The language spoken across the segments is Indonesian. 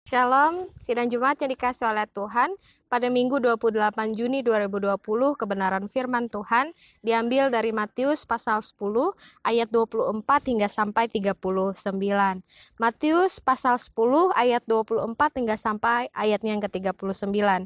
Shalom, sidang Jumat yang dikasih oleh Tuhan. Pada Minggu 28 Juni 2020, kebenaran firman Tuhan diambil dari Matius pasal 10 ayat 24 hingga sampai 39. Matius pasal 10 ayat 24 hingga sampai ayatnya yang ke-39.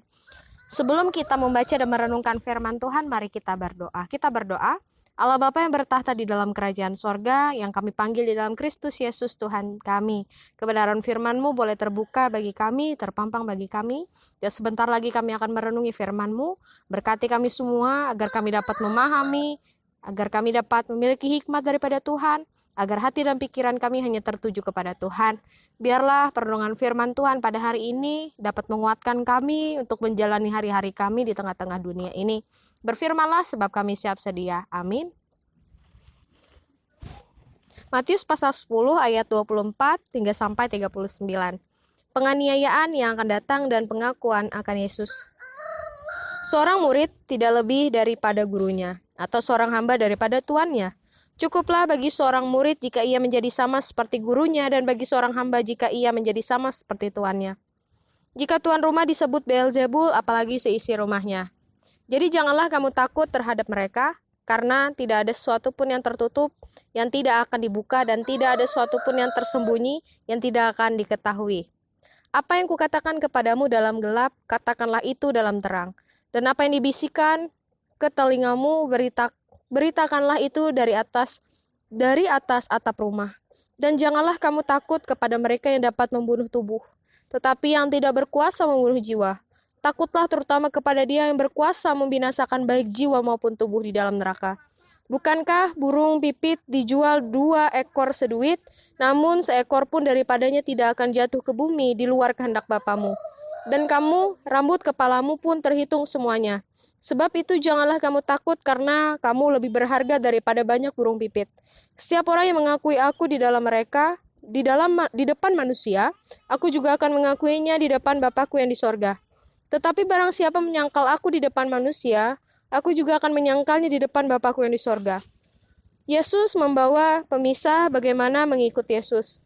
Sebelum kita membaca dan merenungkan firman Tuhan, mari kita berdoa. Kita berdoa. Allah Bapa yang bertahta di dalam kerajaan sorga, yang kami panggil di dalam Kristus Yesus Tuhan kami. Kebenaran firman-Mu boleh terbuka bagi kami, terpampang bagi kami. Dan sebentar lagi kami akan merenungi firman-Mu. Berkati kami semua agar kami dapat memahami, agar kami dapat memiliki hikmat daripada Tuhan, agar hati dan pikiran kami hanya tertuju kepada Tuhan. Biarlah perenungan firman Tuhan pada hari ini dapat menguatkan kami untuk menjalani hari-hari kami di tengah-tengah dunia ini. Berfirmanlah sebab kami siap sedia. Amin. Matius pasal 10 ayat 24 hingga sampai 39. Penganiayaan yang akan datang dan pengakuan akan Yesus. Seorang murid tidak lebih daripada gurunya, atau seorang hamba daripada tuannya. Cukuplah bagi seorang murid jika ia menjadi sama seperti gurunya, dan bagi seorang hamba jika ia menjadi sama seperti tuannya. Jika tuan rumah disebut Beelzebul, apalagi seisi rumahnya. Jadi janganlah kamu takut terhadap mereka, karena tidak ada sesuatu pun yang tertutup, yang tidak akan dibuka, dan tidak ada sesuatu pun yang tersembunyi, yang tidak akan diketahui. Apa yang kukatakan kepadamu dalam gelap, katakanlah itu dalam terang. Dan apa yang dibisikkan ke telingamu, beritakanlah itu dari atas atap rumah. Dan janganlah kamu takut kepada mereka yang dapat membunuh tubuh, tetapi yang tidak berkuasa membunuh jiwa. Takutlah terutama kepada Dia yang berkuasa membinasakan baik jiwa maupun tubuh di dalam neraka. Bukankah burung pipit dijual 2 ekor seduit, namun seekor pun daripadanya tidak akan jatuh ke bumi di luar kehendak Bapamu. Dan kamu, rambut kepalamu pun terhitung semuanya. Sebab itu janganlah kamu takut, karena kamu lebih berharga daripada banyak burung pipit. Setiap orang yang mengakui aku di dalam mereka, di depan manusia, aku juga akan mengakuinya di depan Bapakku yang di sorga. Tetapi barang siapa menyangkal aku di depan manusia, aku juga akan menyangkalnya di depan Bapakku yang di sorga. Yesus membawa pemisah bagaimana mengikut Yesus.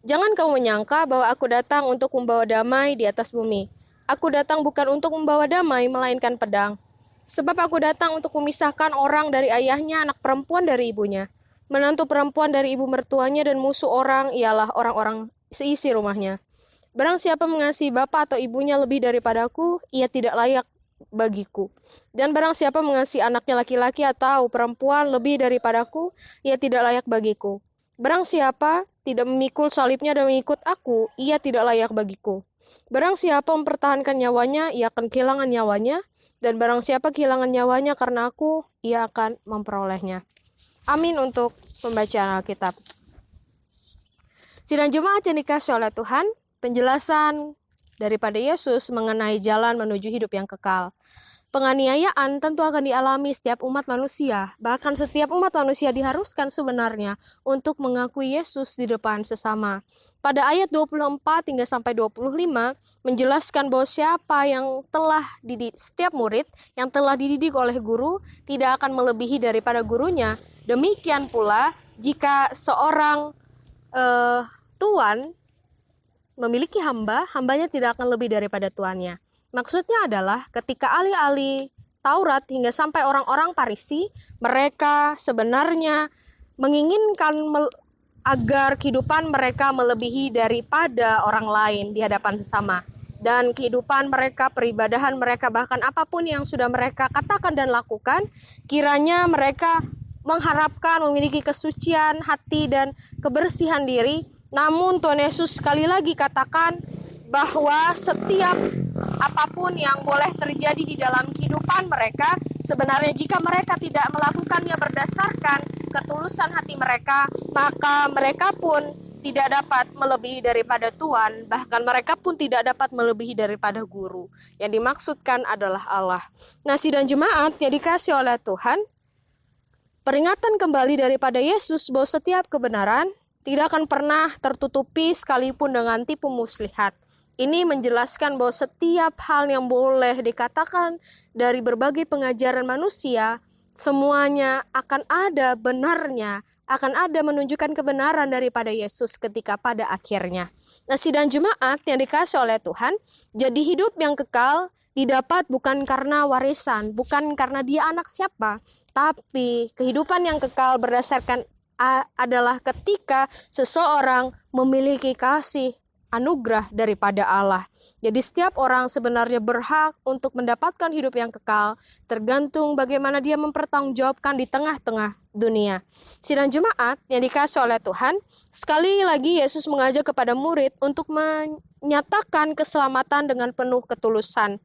Jangan kamu menyangka bahwa aku datang untuk membawa damai di atas bumi. Aku datang bukan untuk membawa damai, melainkan pedang. Sebab aku datang untuk memisahkan orang dari ayahnya, anak perempuan dari ibunya, menantu perempuan dari ibu mertuanya, dan musuh orang ialah orang-orang seisi rumahnya. Barang siapa mengasihi bapa atau ibunya lebih daripadaku, ia tidak layak bagiku. Dan barang siapa mengasihi anaknya laki-laki atau perempuan lebih daripadaku, ia tidak layak bagiku. Barang siapa tidak memikul salibnya dan mengikut aku, ia tidak layak bagiku. Barang siapa mempertahankan nyawanya, ia akan kehilangan nyawanya. Dan barang siapa kehilangan nyawanya karena aku, ia akan memperolehnya. Amin untuk pembacaan Alkitab. Sidang Jumat yang dikasih oleh Tuhan, penjelasan daripada Yesus mengenai jalan menuju hidup yang kekal. Penganiayaan tentu akan dialami setiap umat manusia. Bahkan setiap umat manusia diharuskan sebenarnya untuk mengakui Yesus di depan sesama. Pada ayat 24 hingga sampai 25 menjelaskan bahwa siapa yang telah dididik, setiap murid yang telah dididik oleh guru tidak akan melebihi daripada gurunya. Demikian pula jika seorang tuan memiliki hamba, hambanya tidak akan lebih daripada tuannya. Maksudnya adalah ketika ahli-ahli Taurat hingga sampai orang-orang Farisi, mereka sebenarnya menginginkan agar kehidupan mereka melebihi daripada orang lain di hadapan sesama. Dan kehidupan mereka, peribadahan mereka, bahkan apapun yang sudah mereka katakan dan lakukan, kiranya mereka mengharapkan memiliki kesucian hati dan kebersihan diri. Namun Tuhan Yesus sekali lagi katakan bahwa setiap apapun yang boleh terjadi di dalam kehidupan mereka, sebenarnya jika mereka tidak melakukannya berdasarkan ketulusan hati mereka, maka mereka pun tidak dapat melebihi daripada Tuhan, bahkan mereka pun tidak dapat melebihi daripada guru. Yang dimaksudkan adalah Allah. Nah, sidang jemaat yang dikasih oleh Tuhan, peringatan kembali daripada Yesus bahwa setiap kebenaran tidak akan pernah tertutupi sekalipun dengan tipu muslihat. Ini menjelaskan bahwa setiap hal yang boleh dikatakan dari berbagai pengajaran manusia, semuanya akan ada benarnya akan ada menunjukkan kebenaran daripada Yesus ketika pada akhirnya. Nah, sidang jemaat yang dikasih oleh Tuhan, jadi hidup yang kekal didapat bukan karena warisan, bukan karena dia anak siapa, tapi kehidupan yang kekal berdasarkan adalah ketika seseorang memiliki kasih anugerah daripada Allah. Jadi setiap orang sebenarnya berhak untuk mendapatkan hidup yang kekal, tergantung bagaimana dia mempertanggungjawabkan di tengah-tengah dunia. Sidang jemaat yang dikasih oleh Tuhan, sekali lagi Yesus mengajak kepada murid untuk menyatakan keselamatan dengan penuh ketulusan.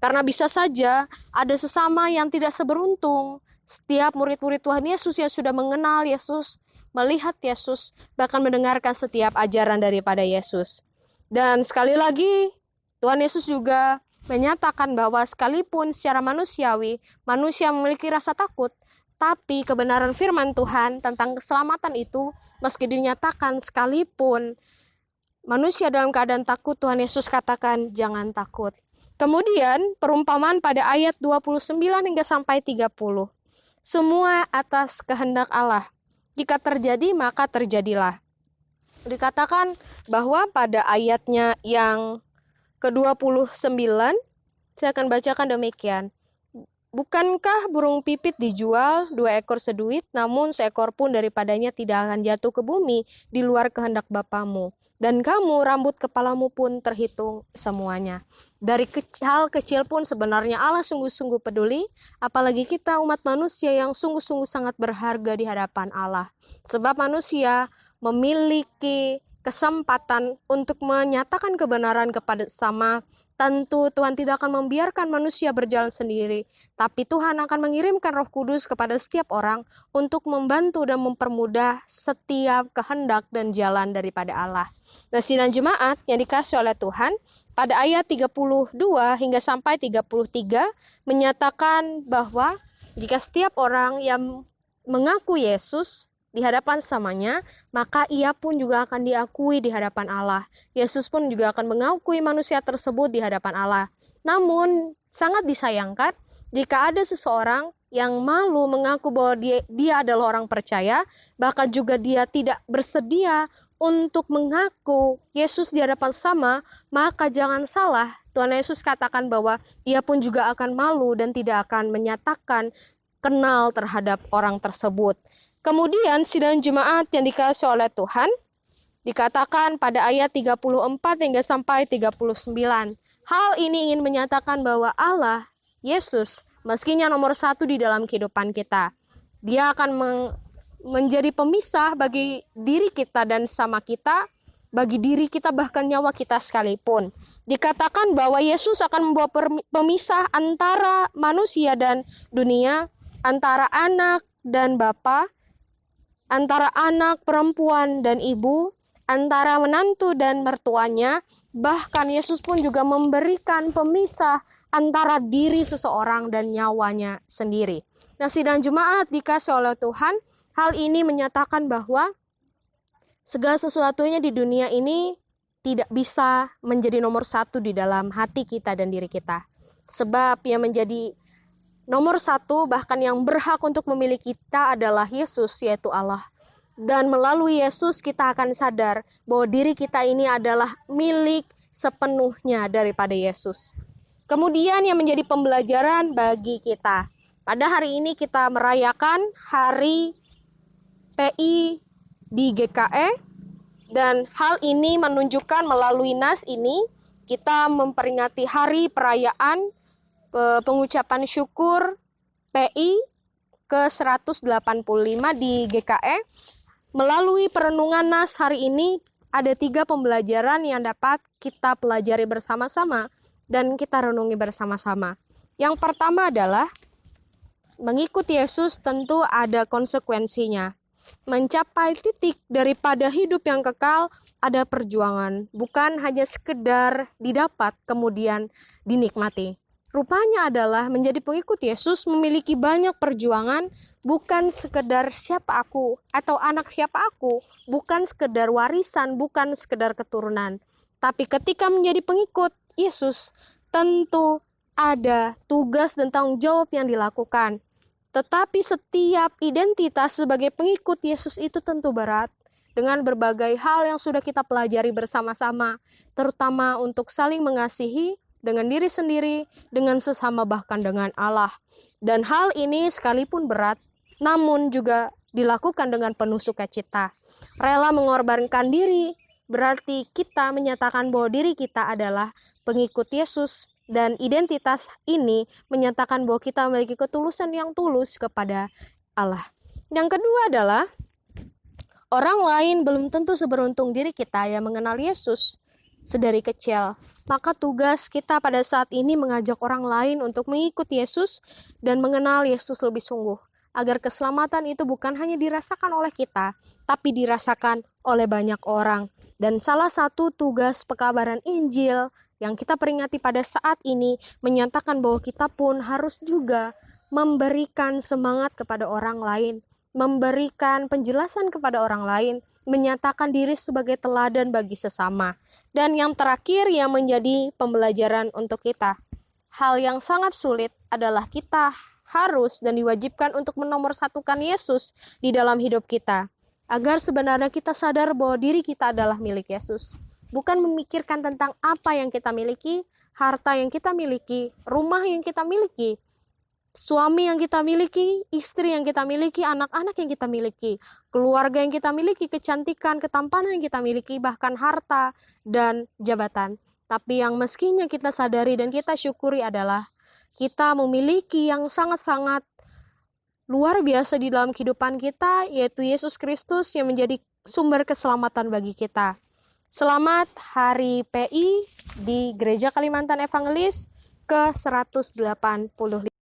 Karena bisa saja ada sesama yang tidak seberuntung. Setiap murid-murid Tuhan Yesus yang sudah mengenal Yesus, melihat Yesus, bahkan mendengarkan setiap ajaran daripada Yesus. Dan sekali lagi, Tuhan Yesus juga menyatakan bahwa sekalipun secara manusiawi, manusia memiliki rasa takut, tapi kebenaran firman Tuhan tentang keselamatan itu, meski dinyatakan sekalipun manusia dalam keadaan takut, Tuhan Yesus katakan, jangan takut. Kemudian, perumpamaan pada ayat 29 hingga sampai 30. Semua atas kehendak Allah. Jika terjadi, maka terjadilah. Dikatakan bahwa pada ayatnya yang ke-29, saya akan bacakan demikian. Bukankah burung pipit dijual 2 ekor seduit, namun seekor pun daripadanya tidak akan jatuh ke bumi di luar kehendak Bapamu. Dan kamu, rambut kepalamu pun terhitung semuanya. Dari hal kecil pun sebenarnya Allah sungguh-sungguh peduli, apalagi kita umat manusia yang sungguh-sungguh sangat berharga di hadapan Allah. Sebab manusia memiliki kesempatan untuk menyatakan kebenaran kepada sesama. Tentu Tuhan tidak akan membiarkan manusia berjalan sendiri, tapi Tuhan akan mengirimkan Roh Kudus kepada setiap orang untuk membantu dan mempermudah setiap kehendak dan jalan daripada Allah. Nah, sidang jemaat yang dikasih oleh Tuhan, pada ayat 32 hingga sampai 33 menyatakan bahwa jika setiap orang yang mengaku Yesus di hadapan samanya, maka ia pun juga akan diakui di hadapan Allah. Yesus pun juga akan mengakui manusia tersebut di hadapan Allah. Namun, sangat disayangkan jika ada seseorang yang malu mengaku bahwa dia adalah orang percaya, bahkan juga dia tidak bersedia untuk mengaku Yesus di hadapan sama, maka jangan salah, Tuhan Yesus katakan bahwa ia pun juga akan malu dan tidak akan menyatakan kenal terhadap orang tersebut. Kemudian sidang jemaat yang dikasih oleh Tuhan, dikatakan pada ayat 34 hingga sampai 39. Hal ini ingin menyatakan bahwa Allah, Yesus, meskinya nomor 1 di dalam kehidupan kita. Dia akan menjadi pemisah bagi diri kita dan sama kita, bagi diri kita bahkan nyawa kita sekalipun. Dikatakan bahwa Yesus akan membawa pemisah antara manusia dan dunia, antara anak dan bapa, antara anak perempuan dan ibu, antara menantu dan mertuanya. Bahkan Yesus pun juga memberikan pemisah antara diri seseorang dan nyawanya sendiri. Nah, sidang jemaat dikasih oleh Tuhan, hal ini menyatakan bahwa segala sesuatunya di dunia ini tidak bisa menjadi nomor 1 di dalam hati kita dan diri kita. Sebab yang menjadi nomor 1 bahkan yang berhak untuk memilih kita adalah Yesus, yaitu Allah. Dan melalui Yesus kita akan sadar bahwa diri kita ini adalah milik sepenuhnya daripada Yesus. Kemudian yang menjadi pembelajaran bagi kita. Pada hari ini kita merayakan hari PI di GKE. Dan hal ini menunjukkan melalui nas ini kita memperingati hari perayaan pengucapan syukur PI ke-185 di GKE. Melalui perenungan nas hari ini ada 3 pembelajaran yang dapat kita pelajari bersama-sama dan kita renungi bersama-sama. Yang pertama adalah mengikuti Yesus tentu ada konsekuensinya. Mencapai titik daripada hidup yang kekal ada perjuangan, bukan hanya sekedar didapat kemudian dinikmati. Rupanya adalah menjadi pengikut Yesus memiliki banyak perjuangan, bukan sekedar siapa aku atau anak siapa aku, bukan sekedar warisan, bukan sekedar keturunan. Tapi ketika menjadi pengikut Yesus, tentu ada tugas dan tanggung jawab yang dilakukan. Tetapi setiap identitas sebagai pengikut Yesus itu tentu berat, dengan berbagai hal yang sudah kita pelajari bersama-sama, terutama untuk saling mengasihi dengan diri sendiri, dengan sesama, bahkan dengan Allah. Dan hal ini sekalipun berat, namun juga dilakukan dengan penuh sukacita. Rela mengorbankan diri, berarti kita menyatakan bahwa diri kita adalah pengikut Yesus, dan identitas ini menyatakan bahwa kita memiliki ketulusan yang tulus kepada Allah. Yang kedua adalah, orang lain belum tentu seberuntung diri kita yang mengenal Yesus sedari kecil. Maka tugas kita pada saat ini mengajak orang lain untuk mengikuti Yesus dan mengenal Yesus lebih sungguh, agar keselamatan itu bukan hanya dirasakan oleh kita, tapi dirasakan oleh banyak orang. Dan salah satu tugas pekabaran Injil yang kita peringati pada saat ini menyatakan bahwa kita pun harus juga memberikan semangat kepada orang lain, memberikan penjelasan kepada orang lain, menyatakan diri sebagai teladan bagi sesama. Dan yang terakhir yang menjadi pembelajaran untuk kita, hal yang sangat sulit adalah kita harus dan diwajibkan untuk menomorsatukan Yesus di dalam hidup kita, agar sebenarnya kita sadar bahwa diri kita adalah milik Yesus. Bukan memikirkan tentang apa yang kita miliki, harta yang kita miliki, rumah yang kita miliki, suami yang kita miliki, istri yang kita miliki, anak-anak yang kita miliki, keluarga yang kita miliki, kecantikan, ketampanan yang kita miliki, bahkan harta dan jabatan. Tapi yang mestinya kita sadari dan kita syukuri adalah kita memiliki yang sangat-sangat luar biasa di dalam kehidupan kita, yaitu Yesus Kristus yang menjadi sumber keselamatan bagi kita. Selamat Hari PI di Gereja Kalimantan Evangelis ke-185.